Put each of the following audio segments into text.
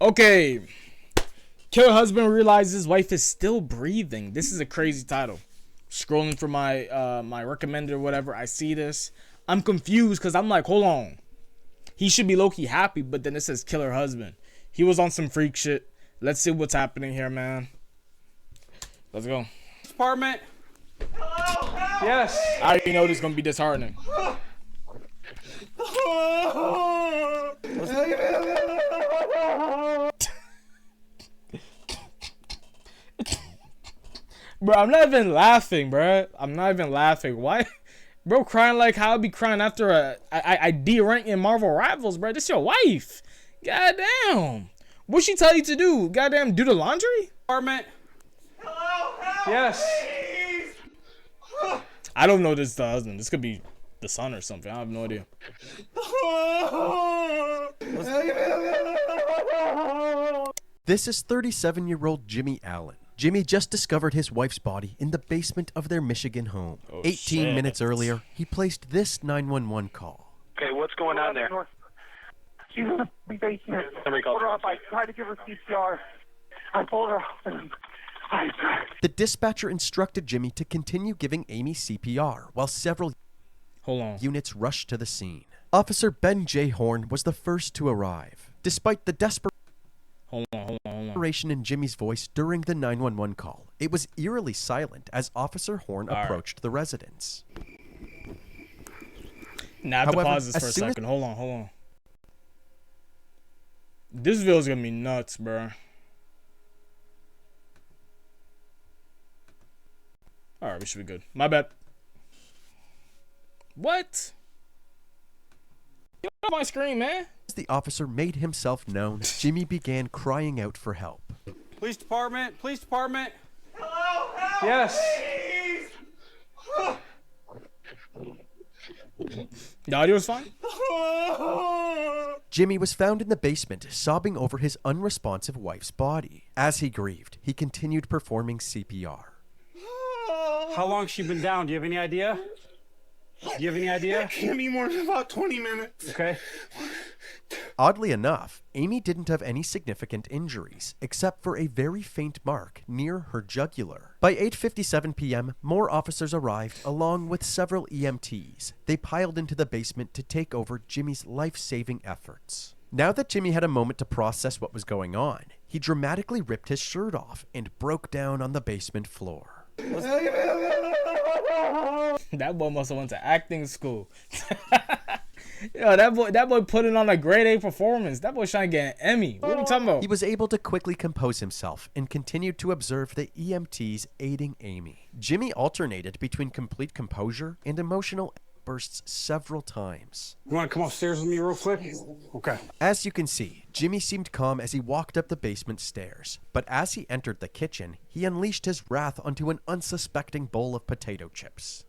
Okay. Killer husband realizes his wife is still breathing. This is a crazy title. Scrolling for my my recommended or whatever, I see this. I'm confused because I'm like, hold on. He should be low-key happy, but then it says killer husband. He was on some freak shit. Let's see what's happening here, man. Let's go. Department. Hello, help, yes. Please. I already know this is gonna be disheartening. Bro, I'm not even laughing, bro. I'm not even laughing. Why? Bro, crying like how I'd be crying after I D-rank in Marvel Rivals, bro. This your wife. Goddamn. What she tell you to do? Goddamn, do the laundry? Department. Hello, help, yes. Please. I don't know this is the husband. This could be the son or something. I have no idea. This is 37-year-old Jimmy Allen. Jimmy just discovered his wife's body in the basement of their Michigan home. 18 minutes earlier, he placed this 911 call. Okay, what's going on there? She's in the basement. Somebody called. Pulled her up. I tried to give her CPR. I pulled her up. The dispatcher instructed Jimmy to continue giving Amy CPR while several units rushed to the scene. Officer Ben J. Horn was the first to arrive. Despite the desperation in Jimmy's voice during the 911 call, it was eerily silent as Officer Horn approached the residence. Now I have to pause this for a second. Hold on. This video is gonna be nuts, bro. Alright, we should be good. My bad. What? Get off my screen, man. As the officer made himself known, Jimmy began crying out for help. Police department. Police department. Hello, help, yes. Please. The audio is fine? Jimmy was found in the basement, sobbing over his unresponsive wife's body. As he grieved, he continued performing CPR. How long has she been down? Do you have any idea? Can't be more than about 20 minutes. Okay. Oddly enough, Amy didn't have any significant injuries, except for a very faint mark near her jugular. By 8:57 p.m., more officers arrived, along with several EMTs. They piled into the basement to take over Jimmy's life-saving efforts. Now that Jimmy had a moment to process what was going on, he dramatically ripped his shirt off and broke down on the basement floor. That boy must have went to acting school. Yo, that boy put in on a grade A performance. That boy trying to get an Emmy. What are we talking about? He was able to quickly compose himself and continued to observe the EMTs aiding Amy. Jimmy alternated between complete composure and emotional bursts several times. You want to come upstairs with me real quick? Okay. As you can see, Jimmy seemed calm as he walked up the basement stairs, but as he entered the kitchen, he unleashed his wrath onto an unsuspecting bowl of potato chips.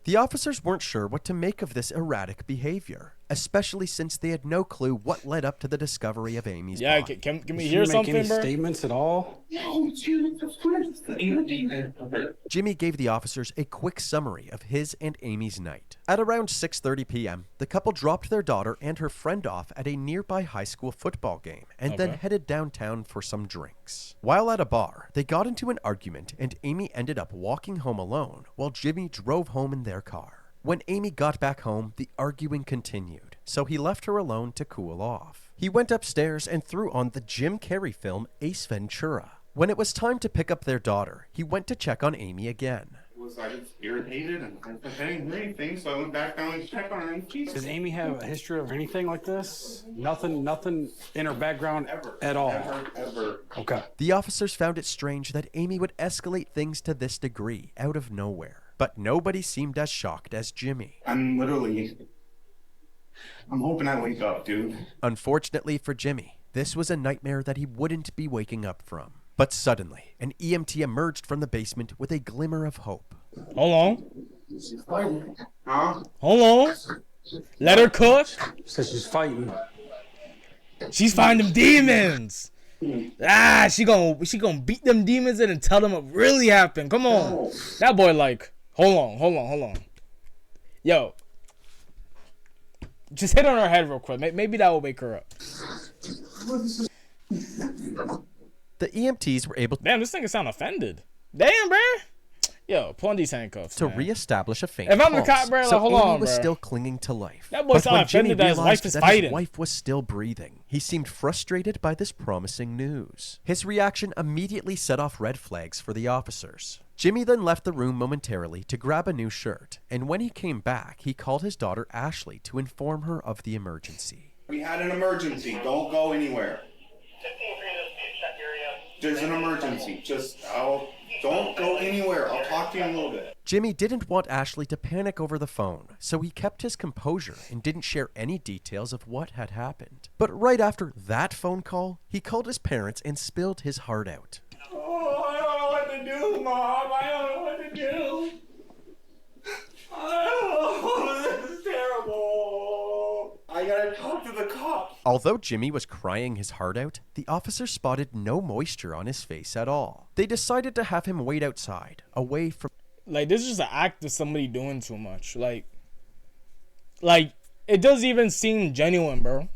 The officers weren't sure what to make of this erratic behavior, especially since they had no clue what led up to the discovery of Amy's body. Can we hear something, make any bro? statements at all? Jimmy gave the officers a quick summary of his and Amy's night. At around 6:30 p.m., the couple dropped their daughter and her friend off at a nearby high school football game and then headed downtown for some drinks. While at a bar, they got into an argument and Amy ended up walking home alone while Jimmy drove home in their car. When Amy got back home, the arguing continued, so he left her alone to cool off. He went upstairs and threw on the Jim Carrey film Ace Ventura. When it was time to pick up their daughter, he went to check on Amy again. I was irritated and I didn't hear anything, so I went back down and checked on her. And Does Amy have a history of anything like this? Nothing in her background at all? Ever. Okay. The officers found it strange that Amy would escalate things to this degree out of nowhere. But nobody seemed as shocked as Jimmy. I'm hoping I wake up, dude. Unfortunately for Jimmy, this was a nightmare that he wouldn't be waking up from. But suddenly, an EMT emerged from the basement with a glimmer of hope. Hold on. Huh? Hold on. Let her cook. Says she's fighting. She's fighting them demons. She gonna beat them demons in and tell them what really happened. Come on. That boy like, hold on. Yo. Just hit on her head real quick. Maybe that will wake her up. The EMTs were able Damn, this nigga sound offended. Damn, bro. Yo, pull on these handcuffs, to man. reestablish a faint If I'm the pulse, cop, bro, like, so hold Amy on, was bro. still clinging to life. That boy But sound when Jimmy offended that his realized wife is that fighting. his wife was still breathing, he seemed frustrated by this promising news. His reaction immediately set off red flags for the officers. Jimmy then left the room momentarily to grab a new shirt, and when he came back, he called his daughter Ashley to inform her of the emergency. We had an emergency. Don't go anywhere. There's an emergency. Don't go anywhere. I'll talk to you in a little bit. Jimmy didn't want Ashley to panic over the phone, so he kept his composure and didn't share any details of what had happened. But right after that phone call, he called his parents and spilled his heart out. Oh, I don't know what to do, Mom. I don't know what to do. Oh, this is terrible. I gotta talk to the cops. Although Jimmy was crying his heart out, the officers spotted no moisture on his face at all. They decided to have him wait outside, away from... Like, this is just an act of somebody doing too much. Like, it doesn't even seem genuine, bro.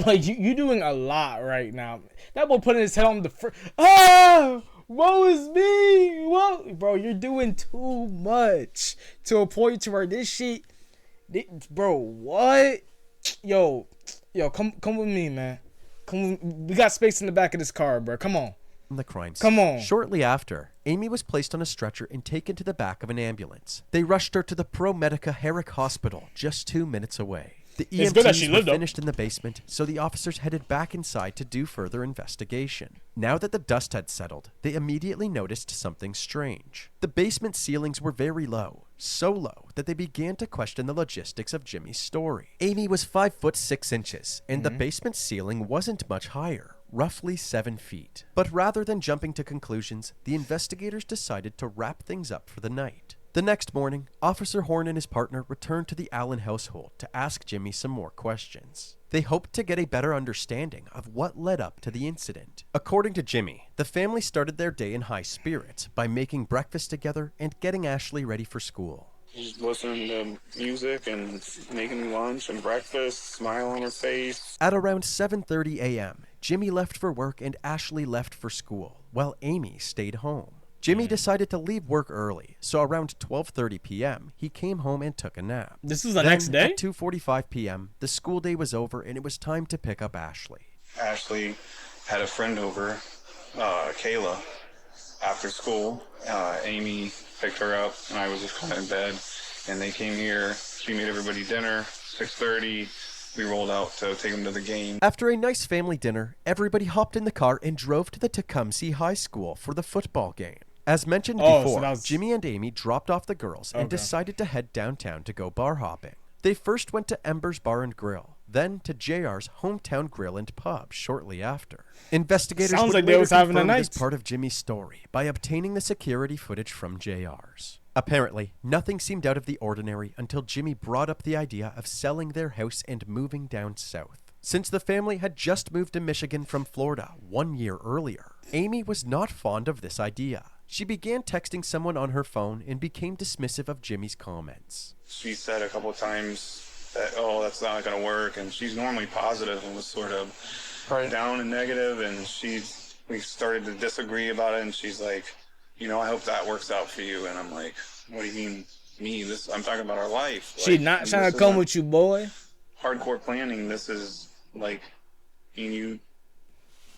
Like, you doing a lot right now. That boy putting his head on the woe is me. Whoa. Bro, you're doing too much to a point to where this shit... Bro, what? Yo, come with me, man. We got space in the back of this car, bro. Come on. the crime scene. Come on. Shortly after, Amy was placed on a stretcher and taken to the back of an ambulance. They rushed her to the Pro Medica Herrick Hospital, just 2 minutes away. The It's good that she EMTs were lived, though. finished in the basement, so the officers headed back inside to do further investigation. Now that the dust had settled, they immediately noticed something strange. The basement ceilings were very low, so low that they began to question the logistics of Jimmy's story. Amy was 5 foot 6 inches, and the basement ceiling wasn't much higher, roughly 7 feet. But rather than jumping to conclusions, the investigators decided to wrap things up for the night. The next morning, Officer Horn and his partner returned to the Allen household to ask Jimmy some more questions. They hoped to get a better understanding of what led up to the incident. According to Jimmy, the family started their day in high spirits by making breakfast together and getting Ashley ready for school. Just listening to music and making lunch and breakfast, smile on her face. At around 7:30 a.m., Jimmy left for work and Ashley left for school, while Amy stayed home. Jimmy decided to leave work early, so around 12:30 p.m., he came home and took a nap. This was the Then, next day? At 2:45 p.m., the school day was over and it was time to pick up Ashley. Ashley had a friend over, Kayla, after school. Amy picked her up, and I was just kind of in bed. And they came here. She made everybody dinner. 6:30. We rolled out to take them to the game. After a nice family dinner, everybody hopped in the car and drove to the Tecumseh High School for the football game. As mentioned Oh, so before, that was- Jimmy and Amy dropped off the girls and Okay. decided to head downtown to go bar hopping. They first went to Ember's Bar and Grill, then to JR's Hometown Grill and Pub shortly after. Investigators Sounds would like they later was having a confirm this night. part of Jimmy's story by obtaining the security footage from JR's. Apparently, nothing seemed out of the ordinary until Jimmy brought up the idea of selling their house and moving down south. Since the family had just moved to Michigan from Florida 1 year earlier, Amy was not fond of this idea. She began texting someone on her phone and became dismissive of Jimmy's comments. She said a couple times that, oh, that's not going to work. And she's normally positive and was sort of down and negative. And we started to disagree about it. And she's like, you know, I hope that works out for you. And I'm like, what do you mean, me? I'm talking about our life. She Like, not and trying this to come isn't with you, boy. hardcore planning. This is like you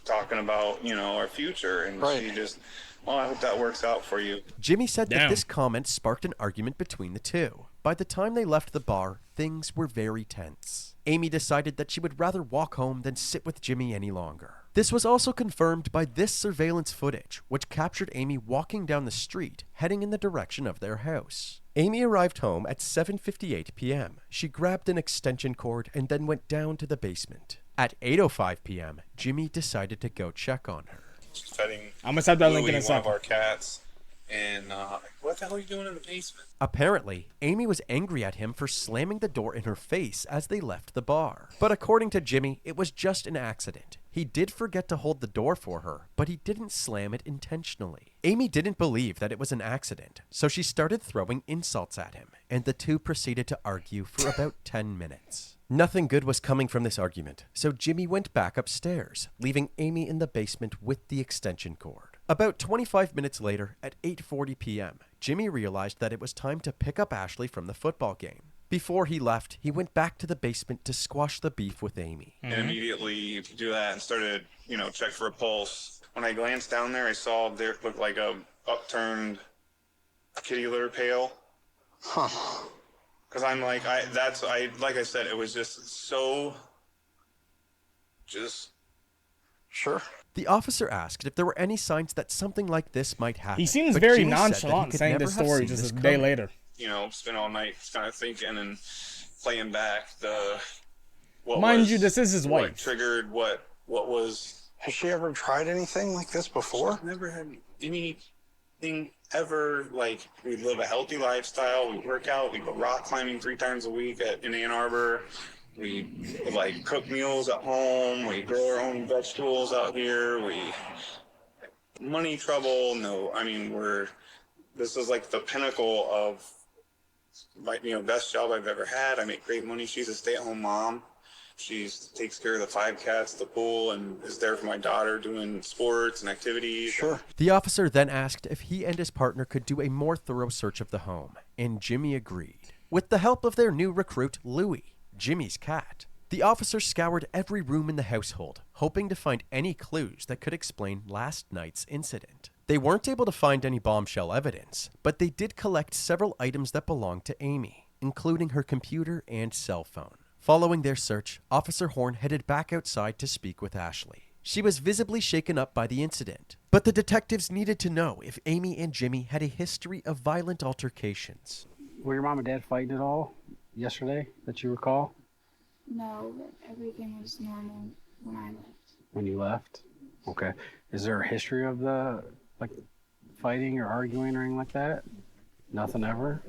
talking about, you know, our future. And she just, well, I hope that works out for you. Jimmy said that Damn. this comment sparked an argument between the two. By the time they left the bar, things were very tense. Amy decided that she would rather walk home than sit with Jimmy any longer. This was also confirmed by this surveillance footage, which captured Amy walking down the street, heading in the direction of their house. Amy arrived home at 7:58 p.m. She grabbed an extension cord and then went down to the basement. At 8:05 p.m., Jimmy decided to go check on her. She's petting I'm gonna type that link in Louie, a one of second. our cats, And what the hell are you doing in the basement? Apparently, Amy was angry at him for slamming the door in her face as they left the bar. But according to Jimmy, it was just an accident. He did forget to hold the door for her, but he didn't slam it intentionally. Amy didn't believe that it was an accident, so she started throwing insults at him, and the two proceeded to argue for about 10 minutes. Nothing good was coming from this argument, so Jimmy went back upstairs, leaving Amy in the basement with the extension cord. About 25 minutes later, at 8:40 p.m., Jimmy realized that it was time to pick up Ashley from the football game. Before he left, he went back to the basement to squash the beef with Amy. And immediately do that and started, check for a pulse. When I glanced down there, I saw there looked like a upturned kitty litter pail. Huh. Because I'm like, like I said, it was just so, Sure. The officer asked if there were any signs that something like this might happen. He seems but very Jimmy said that he nonchalant could saying never this have story seen just this a day coming. later. Spent all night kind of thinking and playing back Mind you, this is his what wife. triggered what was. Has she ever tried anything like this before? I've never had anything ever. Like, we live a healthy lifestyle. We work out. We go rock climbing 3 times a week in Ann Arbor. We cook meals at home. We grow our own vegetables out here. Money trouble. No, I mean, this is like the pinnacle of best job I've ever had. I make great money. She's a stay-at-home mom. She takes care of the 5 cats, the pool, and is there for my daughter doing sports and activities. Sure. The officer then asked if he and his partner could do a more thorough search of the home, and Jimmy agreed. With the help of their new recruit, Louie, Jimmy's cat, the officer scoured every room in the household, hoping to find any clues that could explain last night's incident. They weren't able to find any bombshell evidence, but they did collect several items that belonged to Amy, including her computer and cell phone. Following their search, Officer Horn headed back outside to speak with Ashley. She was visibly shaken up by the incident, but the detectives needed to know if Amy and Jimmy had a history of violent altercations. Were your mom and dad fighting at all yesterday that you recall? No, but everything was normal when I left. When you left? Okay. Is there a history of the fighting or arguing or anything like that? Nothing ever?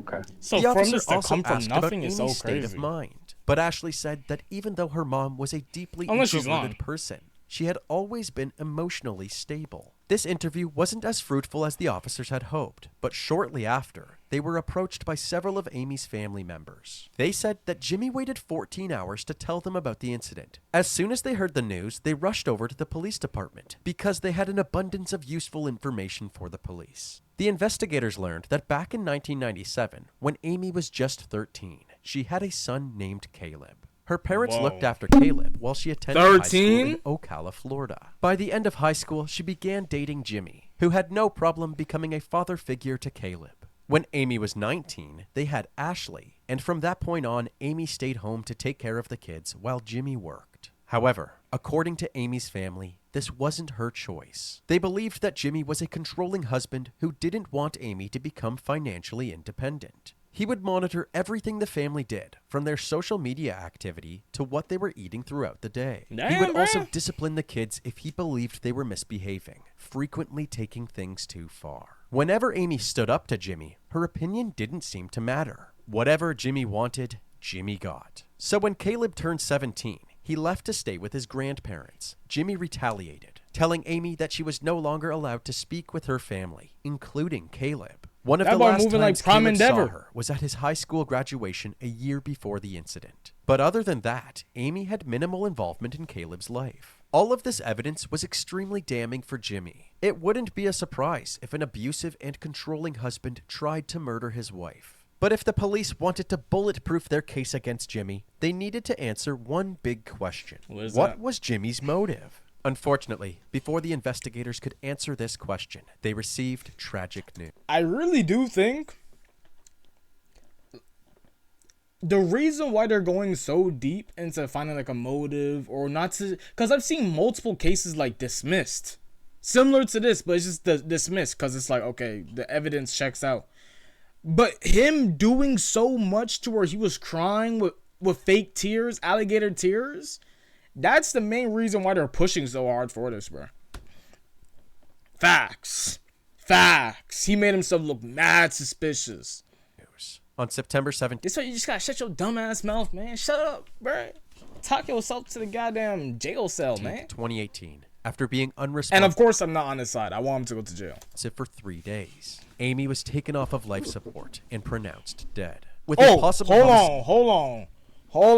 Okay. So The from officer this to also come from asked about nothing is so Amy's state of crazy. mind. But Ashley said that even though her mom was a deeply Unless she's introverted lying. person, she had always been emotionally stable. This interview wasn't as fruitful as the officers had hoped, but shortly after, they were approached by several of Amy's family members. They said that Jimmy waited 14 hours to tell them about the incident. As soon as they heard the news, they rushed over to the police department because they had an abundance of useful information for the police. The investigators learned that back in 1997, when Amy was just 13, she had a son named Caleb. Her parents Whoa. looked after Caleb while she attended high school 13? in Ocala, Florida. By the end of high school, she began dating Jimmy, who had no problem becoming a father figure to Caleb. When Amy was 19, they had Ashley, and from that point on, Amy stayed home to take care of the kids while Jimmy worked. However, according to Amy's family, this wasn't her choice. They believed that Jimmy was a controlling husband who didn't want Amy to become financially independent. He would monitor everything the family did, from their social media activity to what they were eating throughout the day. He Damn, would also bruh. discipline the kids if he believed they were misbehaving, frequently taking things too far. Whenever Amy stood up to Jimmy, her opinion didn't seem to matter. Whatever Jimmy wanted, Jimmy got. So when Caleb turned 17, he left to stay with his grandparents. Jimmy retaliated, telling Amy that she was no longer allowed to speak with her family, including Caleb. One of That the boy last moving like times Prime Caleb saw Endeavor. her was at his high school graduation a year before the incident. But other than that, Amy had minimal involvement in Caleb's life. All of this evidence was extremely damning for Jimmy. It wouldn't be a surprise if an abusive and controlling husband tried to murder his wife. But if the police wanted to bulletproof their case against Jimmy, they needed to answer one big question. What is What that? was Jimmy's motive? Unfortunately, before the investigators could answer this question, they received tragic news. I really do think the reason why they're going so deep into finding like a motive or not to, because I've seen multiple cases like dismissed, similar to this, but it's just dismissed because it's like, okay, the evidence checks out. But him doing so much to where he was crying with fake tears, alligator tears, that's the main reason why they're pushing so hard for this, bro. Facts. Facts. He made himself look mad suspicious. On September 17th, This way you just gotta shut your dumb ass mouth, man. Shut up, bro. Talk yourself to the goddamn jail cell, man. 2018, after being unresponsive And of course, I'm not on his side. I want him to go to jail. for 3 days, Amy was taken off of life support and pronounced dead. With a possible hold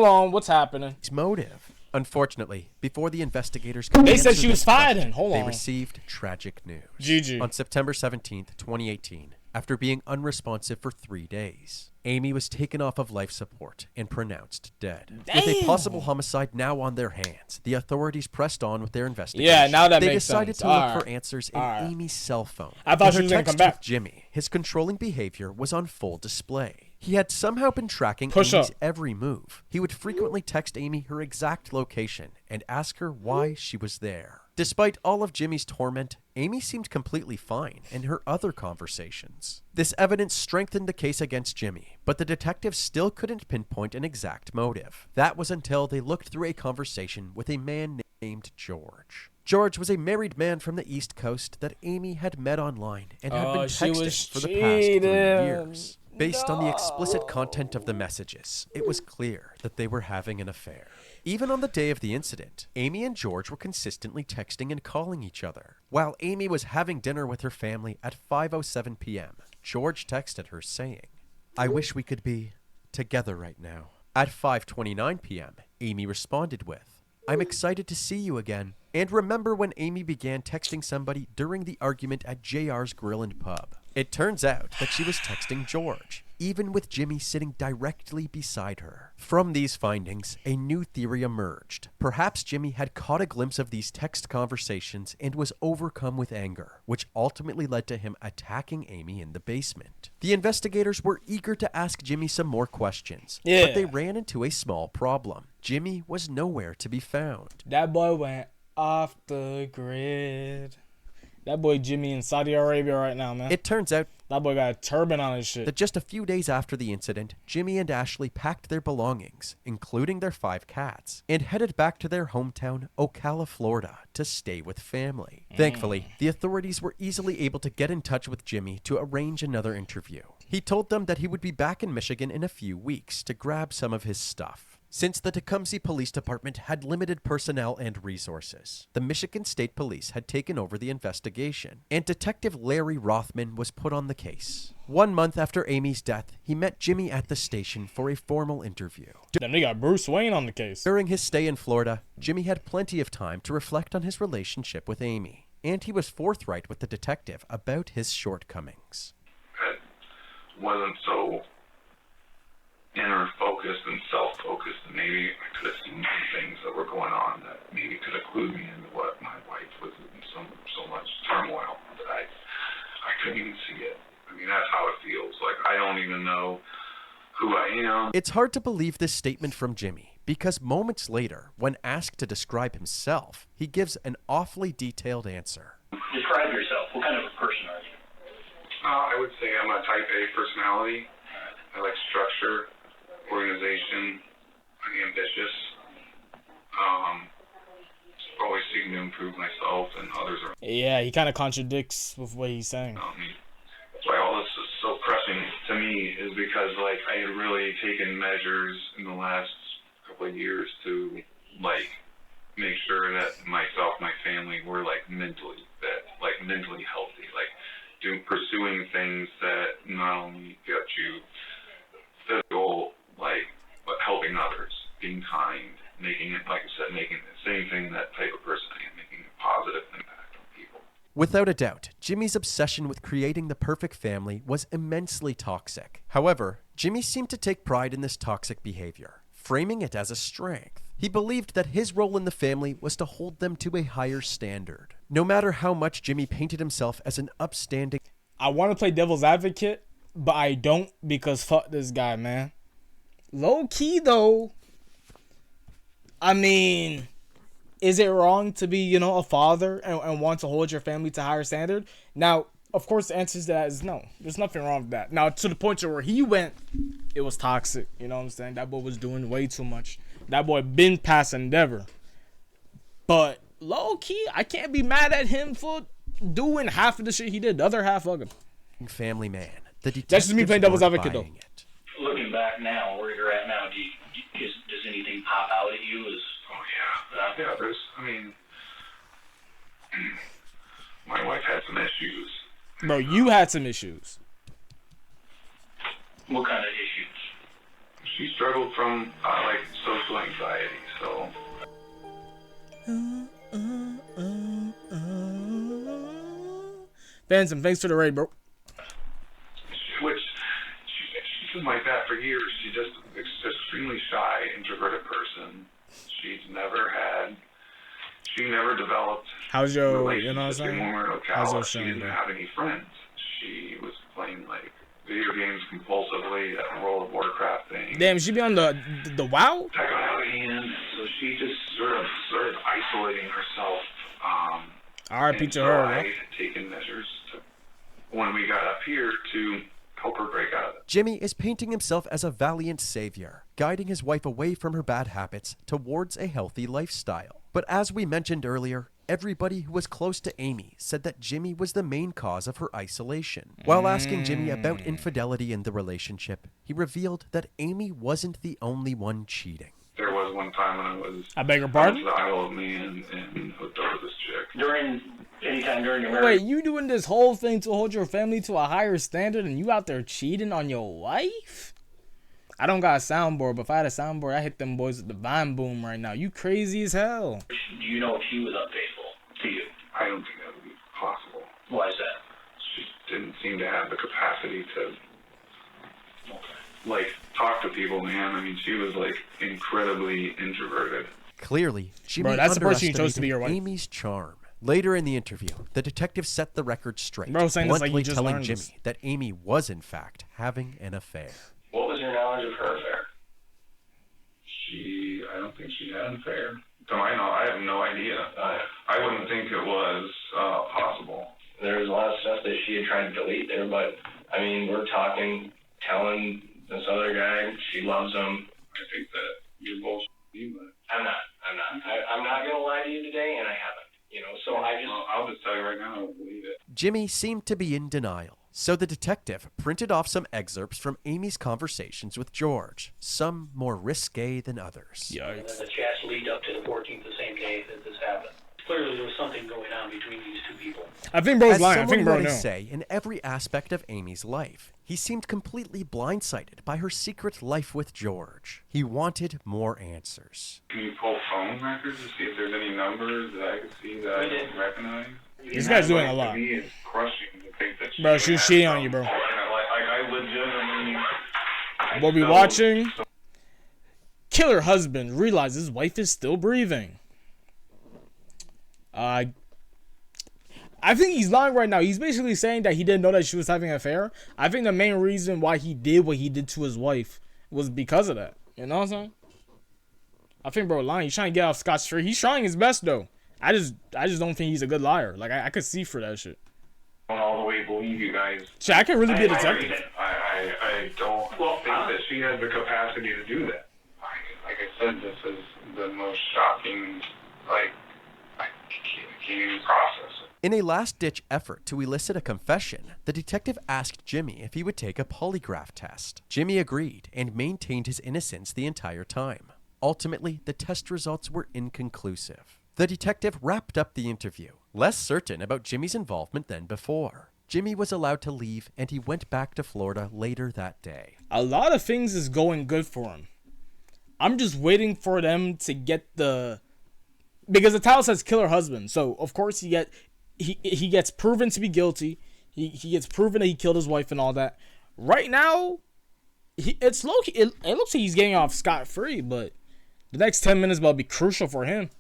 on. What's happening? motive. Unfortunately, before the investigators They said she was fighting. Hold they on. received tragic news. GG. On September 17th, 2018, after being unresponsive for 3 days, Amy was taken off of life support and pronounced dead. With a possible homicide now on their hands, the authorities pressed on with their investigation. Yeah, now that they makes decided sense. to look All for right. answers in All right. Amy's cell phone. I thought In she her was gonna text come back. with Jimmy, his controlling behavior was on full display. He had somehow been tracking Push Amy's up. every move. He would frequently text Amy her exact location and ask her why she was there. Despite all of Jimmy's torment, Amy seemed completely fine in her other conversations. This evidence strengthened the case against Jimmy, but the detectives still couldn't pinpoint an exact motive. That was until they looked through a conversation with a man named George. George was a married man from the East Coast that Amy had met online and had been she was texting for the past 3 cheating. years. Based on the explicit content of the messages, it was clear that they were having an affair. Even on the day of the incident, Amy and George were consistently texting and calling each other. While Amy was having dinner with her family at 5:07 p.m., George texted her saying, "I wish we could be together right now." At 5:29 p.m., Amy responded with, "I'm excited to see you again." And remember when Amy began texting somebody during the argument at JR's Grill and Pub? It turns out that she was texting George, even with Jimmy sitting directly beside her. From these findings, a new theory emerged. Perhaps Jimmy had caught a glimpse of these text conversations and was overcome with anger, which ultimately led to him attacking Amy in the basement. The investigators were eager to ask Jimmy some more questions, but they ran into a small problem. Jimmy was nowhere to be found. That boy went off the grid. That boy Jimmy in Saudi Arabia right now, man. It turns out That boy got a turban on his shit. that just a few days after the incident, Jimmy and Ashley packed their belongings, including their 5 cats, and headed back to their hometown, Ocala, Florida, to stay with family. Thankfully, the authorities were easily able to get in touch with Jimmy to arrange another interview. He told them that he would be back in Michigan in a few weeks to grab some of his stuff. Since the Tecumseh Police Department had limited personnel and resources, the Michigan State Police had taken over the investigation, and Detective Larry Rothman was put on the case. 1 month after Amy's death, he met Jimmy at the station for a formal interview. Then they got Bruce Wayne on the case. During his stay in Florida, Jimmy had plenty of time to reflect on his relationship with Amy, and he was forthright with the detective about his shortcomings. It wasn't so inner focused and self-focused, and maybe I could have seen some things that were going on that maybe could have clued me into what my wife was in so much turmoil that I couldn't even see it. I mean, that's how it feels. Like, I don't even know who I am. It's hard to believe this statement from Jimmy, because moments later, when asked to describe himself, he gives an awfully detailed answer. Describe yourself. What kind of a person are you? I would say I'm a type A personality. I like structure, organization. I'm ambitious. Always seeking to improve myself and others around. Yeah, he kind of contradicts with what he's saying. That's why all this is so pressing to me, is because, like, I had really taken measures in the last couple of years to, like, make sure that myself, my family were, like, mentally healthy, like, pursuing things that not only get you physical, like, but helping others, being kind, making it, like I said, making the same thing, that type of person I am, making a positive impact on people. Without a doubt, Jimmy's obsession with creating the perfect family was immensely toxic. However, Jimmy seemed to take pride in this toxic behavior, framing it as a strength. He believed that his role in the family was to hold them to a higher standard. No matter how much Jimmy painted himself as an upstanding... I want to play devil's advocate, but I don't, because fuck this guy, man. Low key, though. I mean, is it wrong to be, a father and want to hold your family to a higher standard? Now, of course, the answer to that is no. There's nothing wrong with that. Now, to the point where he went, it was toxic. You know what I'm saying? That boy was doing way too much. That boy been past endeavor. But low key, I can't be mad at him for doing half of the shit he did. The other half, fuck him. Family man. The That's just me playing devil's advocate, though. it. Looking back now, where you're at now, does anything pop out at you? Yeah, there's, I mean, my wife had some issues. Bro, you had some issues. What kind of issues? She struggled from, like, social anxiety, so. Phantom, thanks for the raid, bro. Which, she's been like that for years. She's just an extremely shy, introverted person. She never developed How's your, relationships you know what I'm saying? anymore. How's your She son, didn't bro? have any friends. She was playing, like, video games compulsively, that World of Warcraft thing. Damn, she be on the WoW? That got out of hand, so she just sort of started isolating herself. R.I.P. to so her, I bro. had taken measures when we got up here to help her break out of it. Jimmy is painting himself as a valiant savior, guiding his wife away from her bad habits towards a healthy lifestyle. But as we mentioned earlier, everybody who was close to Amy said that Jimmy was the main cause of her isolation. While asking Jimmy about infidelity in the relationship, he revealed that Amy wasn't the only one cheating. There was one time when I beg your pardon? the Isle of Man and hooked up with this chick. Anytime during your marriage. Wait, you doing this whole thing to hold your family to a higher standard and you out there cheating on your wife? I don't got a soundboard, but if I had a soundboard, I hit them boys with the Vine Boom right now. You crazy as hell. Do you know if she was unfaithful to you? I don't think that would be possible. Why is that? She didn't seem to have the capacity to, like, talk to people, man. I mean, she was, like, incredibly introverted. Clearly, Jimmy Bro, that's the person you chose to be your wife. Amy's charm. Later in the interview, the detective set the record straight, Bro, saying this like bluntly you just telling learned Jimmy this. that Amy was in fact having an affair. What was your knowledge of her affair? I don't think she had an affair. To my knowledge, I have no idea. I wouldn't think it was possible. There was a lot of stuff that she had tried to delete there, but, I mean, we're talking, telling this other guy she loves him. I think that you're both but I'm not. I'm not going to lie to you today, and I haven't. You know, so I'll just tell you right now, I don't believe it. Jimmy seemed to be in denial, so the detective printed off some excerpts from Amy's conversations with George, some more risque than others. Yikes. the chats lead up to the 14th, the same day that this happened. Clearly, there was something going on between these two people. I think bro's As lying. I someone think who bro had a knew. say in every aspect of Amy's life, he seemed completely blindsided by her secret life with George. He wanted more answers. Can you pull phone records to see if there's any numbers that I could see that I don't recognize? This guy's doing a lot. To me, it's crushing to think that Bro, she was cheating on you, bro. I legitimately... We'll be watching. Killer husband realizes wife is still breathing. I think he's lying right now. He's basically saying that he didn't know that she was having an affair. I think the main reason why he did what he did to his wife was because of that. You know what I'm saying? I think bro lying. He's trying to get off scotch-free. He's trying his best though. I just don't think he's a good liar. Like I could see for that shit. I don't all the way believe you guys. Shit, I could really be a detective. I don't think that she has the capacity to do that. Like I said, this is the most shocking, like, I can't even process it. In a last-ditch effort to elicit a confession, the detective asked Jimmy if he would take a polygraph test. Jimmy agreed and maintained his innocence the entire time. Ultimately, the test results were inconclusive. The detective wrapped up the interview, less certain about Jimmy's involvement than before. Jimmy was allowed to leave, and he went back to Florida later that day. A lot of things is going good for him. I'm just waiting for them to get the... Because the title says killer husband, so of course he gets proven to be guilty. He gets proven that he killed his wife and all that. Right now, it looks like he's getting off scot-free, but the next 10 minutes will be crucial for him.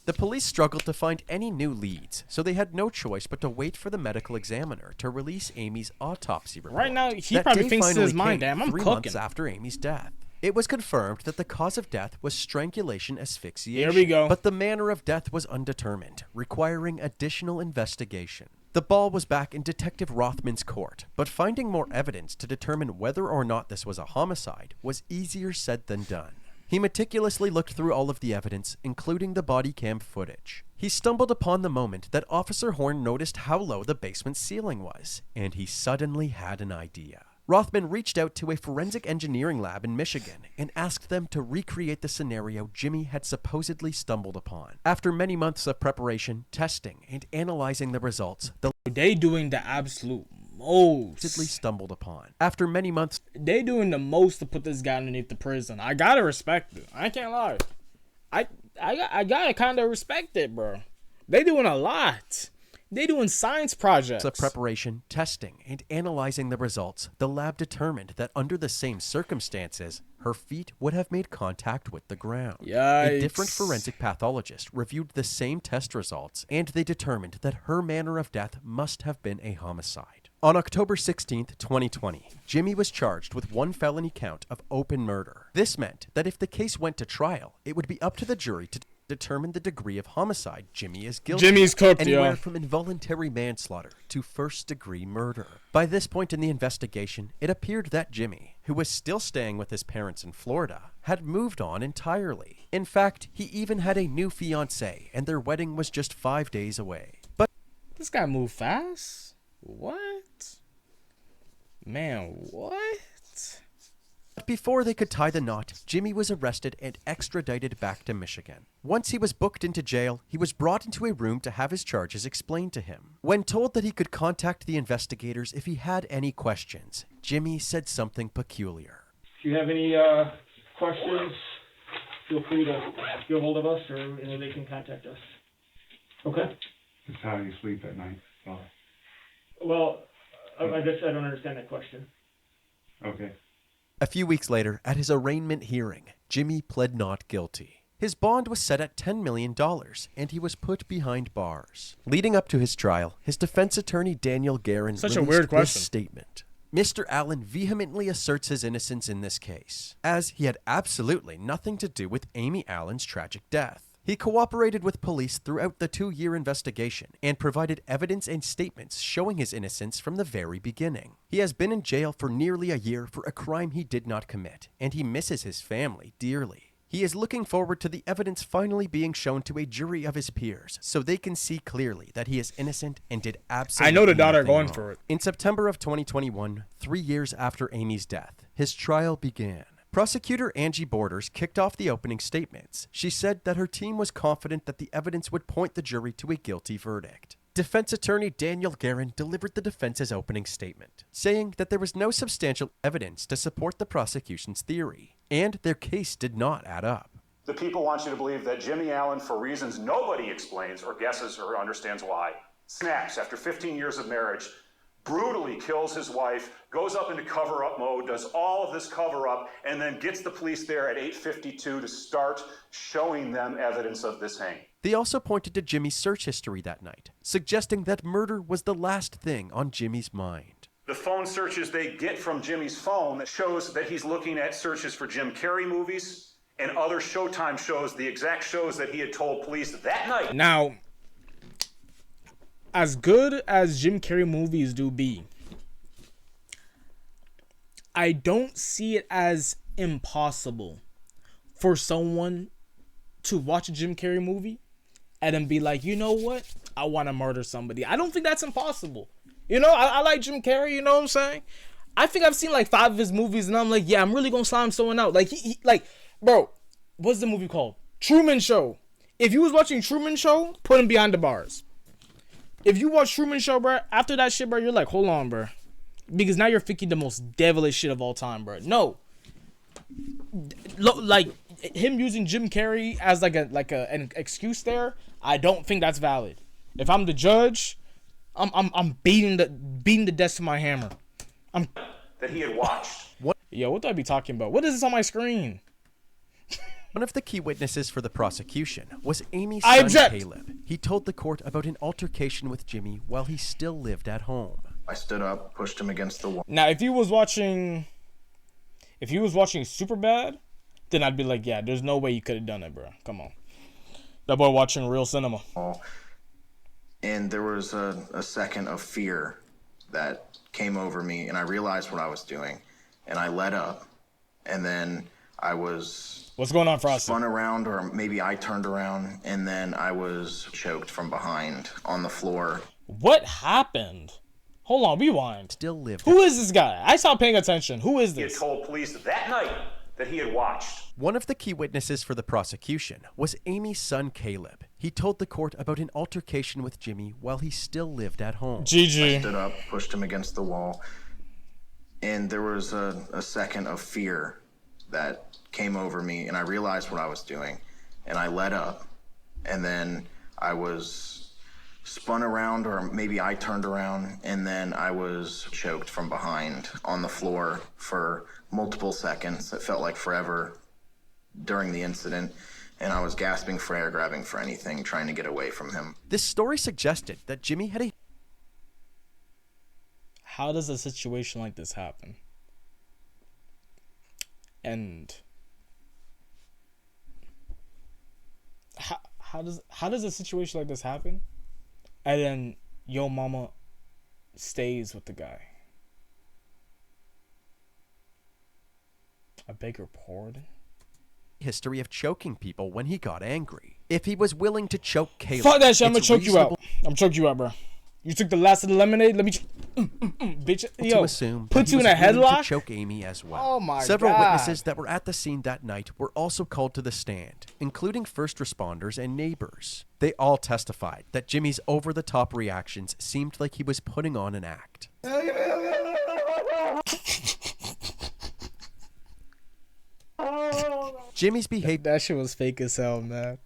The police struggled to find any new leads, so they had no choice but to wait for the medical examiner to release Amy's autopsy report. Right now, he That probably day thinks in his finally mind, came damn, I'm 3 cooking. months after Amy's death. It was confirmed that the cause of death was strangulation asphyxiation. Here we go. But the manner of death was undetermined, requiring additional investigation. The ball was back in Detective Rothman's court, but finding more evidence to determine whether or not this was a homicide was easier said than done. He meticulously looked through all of the evidence, including the body cam footage. He stumbled upon the moment that Officer Horn noticed how low the basement ceiling was, and he suddenly had an idea. Rothman reached out to a forensic engineering lab in Michigan and asked them to recreate the scenario Jimmy had supposedly stumbled upon. After many months of preparation, testing, and analyzing the results, they doing the absolute most. Stumbled upon. After many months, they doing the most to put this guy underneath the prison. I gotta respect it. I can't lie. I gotta kind of respect it, bro. They doing a lot. They doing science projects. Of preparation, testing, and analyzing the results, the lab determined that under the same circumstances, her feet would have made contact with the ground. Yikes. A different forensic pathologist reviewed the same test results, and they determined that her manner of death must have been a homicide. On October 16th, 2020, Jimmy was charged with 1 felony count of open murder. This meant that if the case went to trial, it would be up to the jury to determine the degree of homicide Jimmy is guilty. Jimmy's cooked, anywhere from involuntary manslaughter to first-degree murder. By this point in the investigation, it appeared that Jimmy, who was still staying with his parents in Florida, had moved on entirely. In fact, he even had a new fiancée, and their wedding was just 5 days away. But this guy moved fast? What? Man, what? Before they could tie the knot, Jimmy was arrested and extradited back to Michigan. Once he was booked into jail, he was brought into a room to have his charges explained to him. When told that he could contact the investigators if he had any questions, Jimmy said something peculiar. If you have any questions, feel free to get a hold of us, or they can contact us. Okay? Just how you sleep at night. Oh. Well, I guess I don't understand that question. Okay. A few weeks later, at his arraignment hearing, Jimmy pled not guilty. His bond was set at $10 million, and he was put behind bars. Leading up to his trial, his defense attorney Daniel Guerin released this statement. Mr. Allen vehemently asserts his innocence in this case, as he had absolutely nothing to do with Amy Allen's tragic death. He cooperated with police throughout the 2-year investigation and provided evidence and statements showing his innocence from the very beginning. He has been in jail for nearly a year for a crime he did not commit, and he misses his family dearly. He is looking forward to the evidence finally being shown to a jury of his peers so they can see clearly that he is innocent and did absolutely I know the daughter nothing going wrong. for it. In September of 2021, 3 years after Amy's death, his trial began. Prosecutor Angie Borders kicked off the opening statements. She said that her team was confident that the evidence would point the jury to a guilty verdict. Defense attorney Daniel Guerin delivered the defense's opening statement, saying that there was no substantial evidence to support the prosecution's theory, and their case did not add up. The people want you to believe that Jimmy Allen, for reasons nobody explains or guesses or understands why, snaps after 15 years of marriage, brutally kills his wife, goes up into cover-up mode, does all of this cover-up, and then gets the police there at 8:52 to start showing them evidence of this hanging. They also pointed to Jimmy's search history that night, suggesting that murder was the last thing on Jimmy's mind. The phone searches they get from Jimmy's phone shows that he's looking at searches for Jim Carrey movies and other Showtime shows, the exact shows that he had told police that night. Now, as good as Jim Carrey movies do be, I don't see it as impossible for someone to watch a Jim Carrey movie and then be like, you know what? I want to murder somebody. I don't think that's impossible. You know, I like Jim Carrey, you know what I'm saying? I think I've seen like 5 of his movies and I'm like, yeah, I'm really going to slime someone out. Like, he like, bro, what's the movie called? Truman Show. If you was watching Truman Show, put him behind the bars. If you watch Truman Show, bro, after that shit, bro, you're like, hold on, bro. Because now you're thinking the most devilish shit of all time, bro. No. Like, him using Jim Carrey as an excuse there, I don't think that's valid. If I'm the judge, I'm beating the desk with my hammer. That he had watched. Yo, what do I be talking about? What is this on my screen? One of the key witnesses for the prosecution was Amy's son, Caleb. He told the court about an altercation with Jimmy while he still lived at home. I stood up, pushed him against the wall. Now, if he was watching Superbad, then I'd be like, yeah, there's no way you could have done it, bro. Come on. That boy watching real cinema. And there was a second of fear that came over me, and I realized what I was doing, and I let up. And then I was What's going on, Frosty? spun around, or maybe I turned around, and then I was choked from behind on the floor. What happened? Hold on, rewind. Still lived. Who is this guy? I stopped paying attention. Who is He had this? told police that night that he had watched. One of the key witnesses for the prosecution was Amy's son, Caleb. He told the court about an altercation with Jimmy while he still lived at home. I GG. stood up, pushed him against the wall, and there was a second of fear that came over me, and I realized what I was doing, and I let up, and then I was spun around, or maybe I turned around, and then I was choked from behind on the floor for multiple seconds. It felt like forever during the incident, and I was gasping for air, grabbing for anything, trying to get away from him. This story suggested that Jimmy had a... How does a situation like this happen? And how does a situation like this happen? And then your mama stays with the guy. I beg your pardon? history of choking people when he got angry. If he was willing to choke Caleb... Fuck that shit, I'm gonna it's choke you out. reasonable I'm gonna choke you out, bro. You took the last of the lemonade, let me... bitch, to yo, assume put that you he in a was willing headlock? to choke Amy as well. Oh my Several God. witnesses that were at the scene that night were also called to the stand, including first responders and neighbors. They all testified that Jimmy's over-the-top reactions seemed like he was putting on an act. Jimmy's behavior... That shit was fake as hell, man.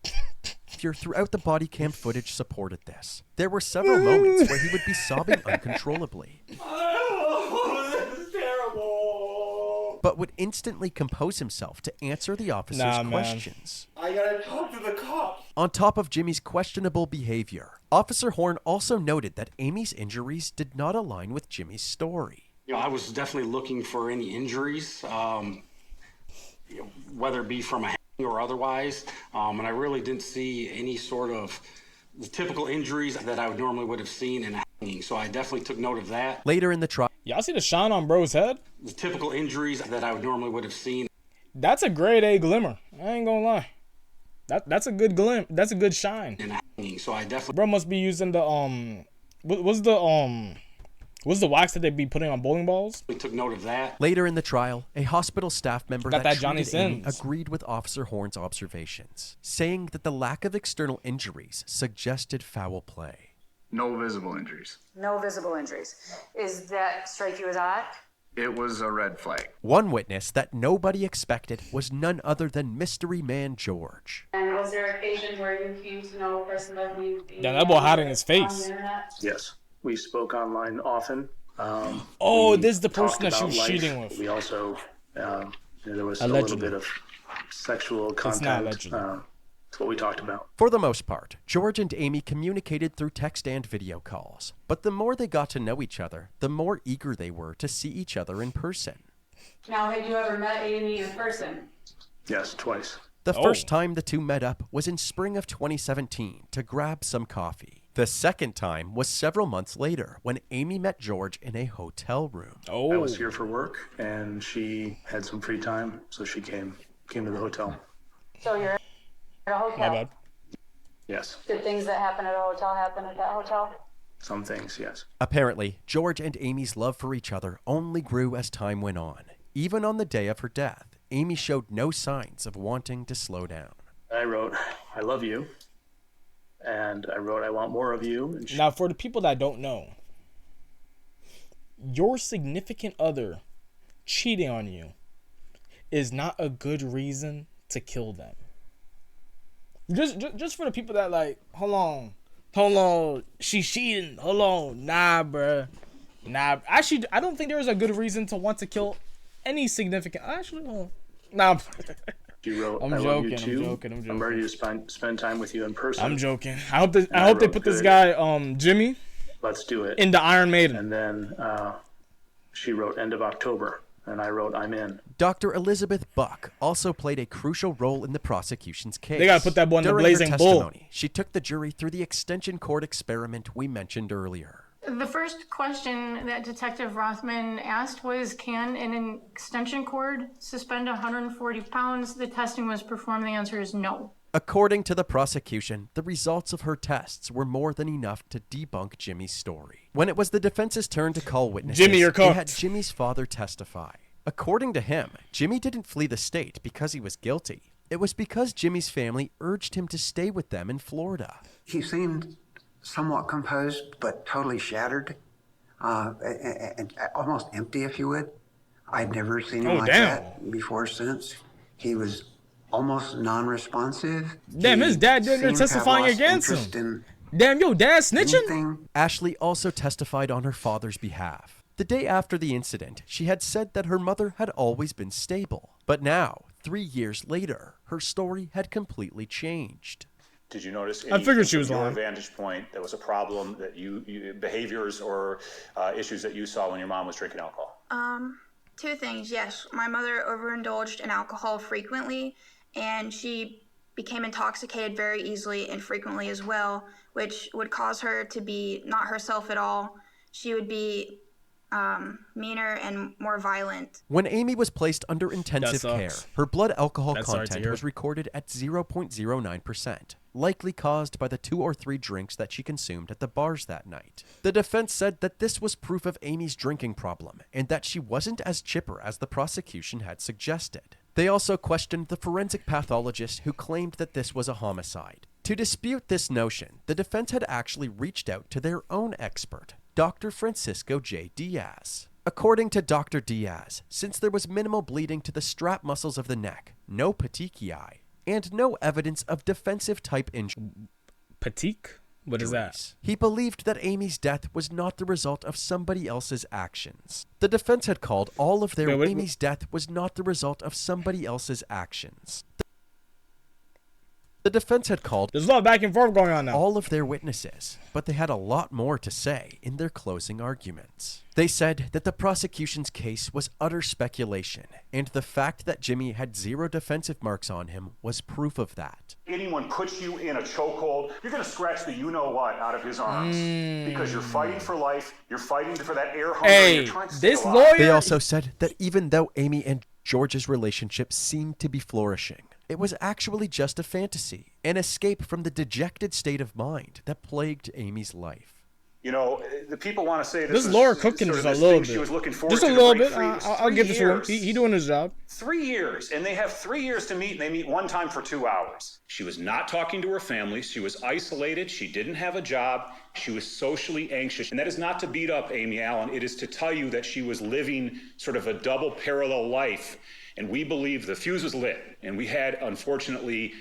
Throughout the body cam footage supported this. There were several moments where he would be sobbing uncontrollably, Oh, this is terrible. but would instantly compose himself to answer the officer's questions. I gotta talk to the cops. On top of Jimmy's questionable behavior, Officer Horn also noted that Amy's injuries did not align with Jimmy's story. You know, I was definitely looking for any injuries, whether it be from a hang or otherwise, and I really didn't see any sort of the typical injuries that I normally would have seen in a hanging, so I definitely took note of that. Later in the trial, y'all see the shine on bro's head? The typical injuries that I normally would have seen. That's a grade A glimmer. I ain't gonna lie. That's a good glim. That's a good shine. In a hanging, so I definitely. Bro must be using the what's the wax that they be putting on bowling balls? We took note of that. Later in the trial, a hospital staff member Got that that Johnny treated Amy Sins. agreed with Officer Horn's observations, saying that the lack of external injuries suggested foul play. No visible injuries. No visible injuries. Is that strike you as odd? It was a red flag. One witness that nobody expected was none other than Mystery Man George. And was there occasion where you came to know a person that you... Yeah, that boy hiding his on face. the internet? Yes, we spoke online often. Oh, We this is the person talked that she about was life. cheating with. We also, there was Allegedly. a little bit of sexual It's content. not allegedly. That's what we talked about. For the most part, George and Amy communicated through text and video calls, but the more they got to know each other, the more eager they were to see each other in person. Now, had you ever met Amy in person? Yes, twice. The Oh. first time the two met up was in spring of 2017 to grab some coffee. The second time was several months later when Amy met George in a hotel room. I was here for work, and she had some free time, so she came to the hotel. So you're at a hotel? My bad. Yes, Did things that happen at a hotel happen at that hotel? some things, yes. Apparently, George and Amy's love for each other only grew as time went on. Even on the day of her death, Amy showed no signs of wanting to slow down. I wrote, I love you, and I wrote, I want more of you. And Now, for the people that don't know, your significant other cheating on you is not a good reason to kill them. Just for the people that like, hold on, she's cheating, hold on, nah, bruh, nah. Actually, I don't think there is a good reason to want to kill any significant. Actually, nah. She wrote, I'm I love joking, you I'm too. joking. I'm ready to spend time with you in person. I'm joking. I hope they wrote, put this "Good. guy, Jimmy, Let's do it. in the Iron Maiden. And then she wrote end of October, and I wrote I'm in. Dr. Elizabeth Buck also played a crucial role in the prosecution's case. They gotta put that boy in the During Blazing her Bull. testimony, she took the jury through the extension court experiment we mentioned earlier. The first question that Detective Rothman asked was, can an extension cord suspend 140 pounds? The testing was performed. The answer is no. According to the prosecution, the results of her tests were more than enough to debunk Jimmy's story. When it was the defense's turn to call witnesses, Jimmy, you're they cooked. had Jimmy's father testify. According to him, Jimmy didn't flee the state because he was guilty. It was because Jimmy's family urged him to stay with them in Florida. He seemed somewhat composed, but totally shattered, and almost empty, if you would. I'd never seen him that before, since. He was almost non-responsive. Damn, his dad doing there testifying against him. Damn, yo, dad snitching? Ashley also testified on her father's behalf. The day after the incident, she had said that her mother had always been stable. But now, 3 years later, her story had completely changed. Did you notice I figured she was from your lying. vantage point that was a problem that you behaviors or issues that you saw when your mom was drinking alcohol? Two things. Yes, my mother overindulged in alcohol frequently, and she became intoxicated very easily and frequently as well, which would cause her to be not herself at all. She would be meaner and more violent. When Amy was placed under intensive care, her blood alcohol That's hard to content hear. was recorded at 0.09%, likely caused by the 2 or 3 drinks that she consumed at the bars that night. The defense said that this was proof of Amy's drinking problem and that she wasn't as chipper as the prosecution had suggested. They also questioned the forensic pathologist who claimed that this was a homicide. To dispute this notion, the defense had actually reached out to their own expert, Dr. Francisco J. Diaz. According to Dr. Diaz, since there was minimal bleeding to the strap muscles of the neck, no petechiae, and no evidence of defensive type injury. Petechiae? What is that? He believed that Amy's death was not the result of somebody else's actions. The defense had called all of their Amy's death was not the result of somebody else's actions. The defense had called There's a lot of back and forth going on now. all of their witnesses, but they had a lot more to say in their closing arguments. They said that the prosecution's case was utter speculation, and the fact that Jimmy had 0 defensive marks on him was proof of that. Anyone puts you in a chokehold, you're going to scratch the you-know-what out of his arms. Because you're fighting for life, you're fighting for that air hunger, and you're trying to stay alive. They also said that even though Amy and George's relationship seemed to be flourishing, it was actually just a fantasy, an escape from the dejected state of mind that plagued Amy's life. You know, the people want to say This is Laura cooking sort just of a this little thing she was bit. looking forward Just a to little break bit. free. I'll give this to him. He doing his job. 3 years, and they have 3 years to meet, and they meet one time for 2 hours. She was not talking to her family. She was isolated. She didn't have a job. She was socially anxious. And that is not to beat up Amy Allen. It is to tell you that she was living sort of a double parallel life. And we believe the fuse was lit. And we had, unfortunately,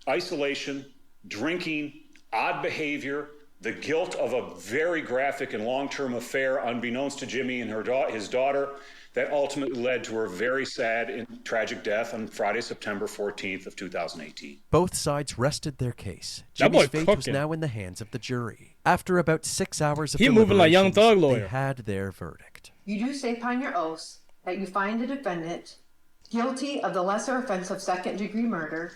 isolation, drinking, odd behavior, the guilt of a very graphic and long-term affair unbeknownst to Jimmy and his daughter that ultimately led to her very sad and tragic death on Friday, September 14th of 2018. Both sides rested their case. That boy Jimmy's fate was cooking. now in the hands of the jury. After about 6 hours of He moving like Young Thug deliberations, lawyer. they had their verdict. You do say upon your oaths that you find the defendant guilty of the lesser offense of second-degree murder.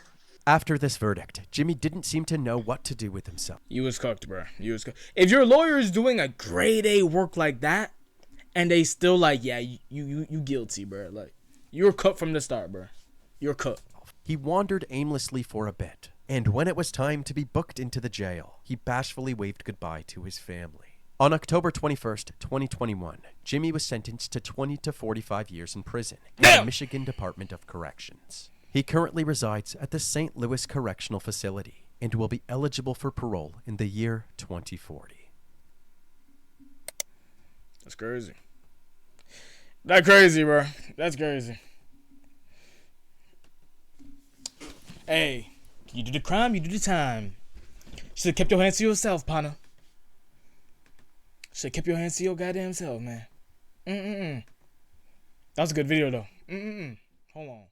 After this verdict, Jimmy didn't seem to know what to do with himself. You was cooked, bro. You was cooked. If your lawyer is doing a grade A work like that, and they still like, yeah, you guilty, bro. Like, you're cooked from the start, bro. You're cooked. He wandered aimlessly for a bit, and when it was time to be booked into the jail, he bashfully waved goodbye to his family. On October 21st, 2021, Jimmy was sentenced to 20 to 45 years in prison in the Michigan Department of Corrections. He currently resides at the St. Louis Correctional Facility and will be eligible for parole in the year 2040. That's crazy. That's crazy, bro. That's crazy. Hey, you do the crime, you do the time. Should have kept your hands to yourself, partner. Should have kept your hands to your goddamn self, man. That was a good video, though. Hold on.